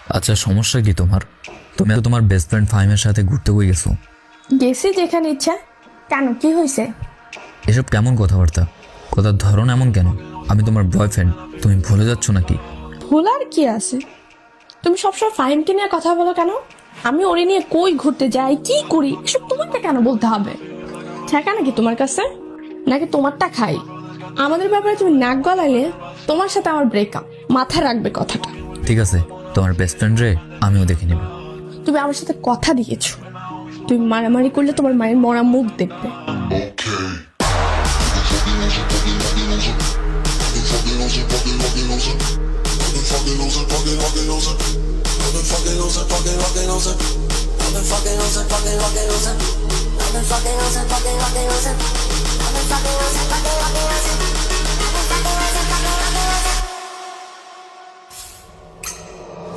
আচ্ছা, সমস্যা কি তোমার? তুমি তো তোমার বেস্ট ফ্রেন্ড ফাহিমের সাথে ঘুরতে হয়ে গেছো। গেছি যেখানে ইচ্ছা। কেন, কি হয়েছে? এসব কেমন কথাবার্তা? কথার ধরন এমন কেন? আমি তোমার বয়ফ্রেন্ড, তুমি ভুলে যাচ্ছ নাকি? ভুলার কি আছে? তুমি সবসময় ফাহিমকে নিয়ে কথা বলো কেন? আমি ওরে নিয়ে কই ঘুরতে যাই, কি করি, এসব তোমাকে কেন বলতে হবে? ঠেকা নাকি তোমার কাছে? নাকি তোমারটা খাই? আমাদের ব্যাপারে তুমি নাক গলাইলে তোমার সাথে আমার ব্রেকআপ। মাথায় রাখবে কথাটা। ঠিক আছে, তোমার বেস্ট ফ্রেন্ড রে আমিও দেখে নেব। তুমি আমার সাথে কথা দিয়েছো, তুমি মারামারি করলে তোমার মায়ের মরা মুখ দেখবে।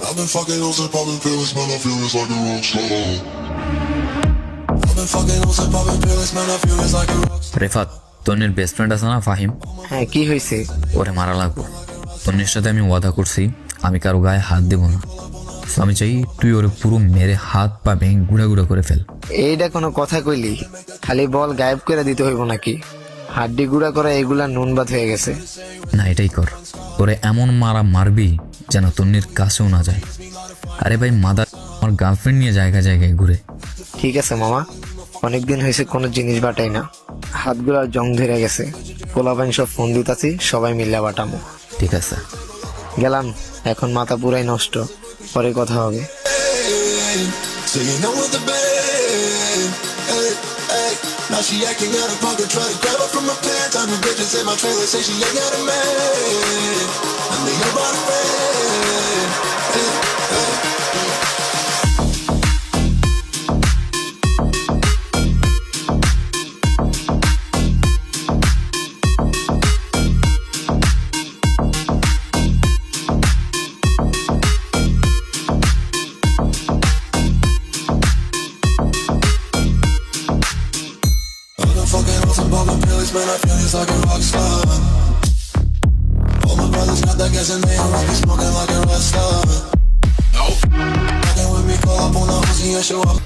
I've been fucking hoes and popping pills, man, I feel it's like a rock star. I've been fucking hoes and popping pills, man, I feel it's like a rock star. Refat, তন্নির বেস্ট ফ্রেন্ড আছে না ফাহিম, হ্যাঁ, কি হয়েছে? ওরে মারা লাগবো। তন্নির সাথে আমি ওয়াদা করছি আমি কারো গায়ে হাত দেবো না। So আমি চাই তুই ওরে পুরো মেরে হাত পা ভেঙে গুঁড়া গুঁড়া করে ফেল। এইটা কোনো কথা কইলি? খালি বল গায়েব করে দিতে হইব নাকি? হাড্ডি গুঁড়া করা এগুলা নুন ভাত হয়ে গেছে। না, এটাই কর। ওরে এমন মারা মারবি যেন তন্নির কাছেও না যায়। আরে ভাই, মাদার আমার গার্লফ্রেন্ড নিয়ে জায়গায় জায়গায় ঘুরে। ঠিক আছে মামা, অনেকদিন হয়েছে কোনো জিনিস বাটাই না, হাতগুলার জং ধরে গেছে। পোলাপাইন সব ফোন দিতাছি, সবাই মিল্লা বাটামো। ঠিক আছে, গেলাম, এখন মাথা পুরাই নষ্ট, পরে কথা হবে। So you know what the band, hey, hey. Now she acting out of pocket, try to grab her from my pants. I'm a bitches in my trailer, say she ain't got a man. I'm the your body fan, hey, hey. I've been fucking hoes and popping pills, man, I feel it's like a rock star. All my brothers got that gas and they don't be smoking like a rock star. Nope. Fucking with me, call up on the Uzi and show up.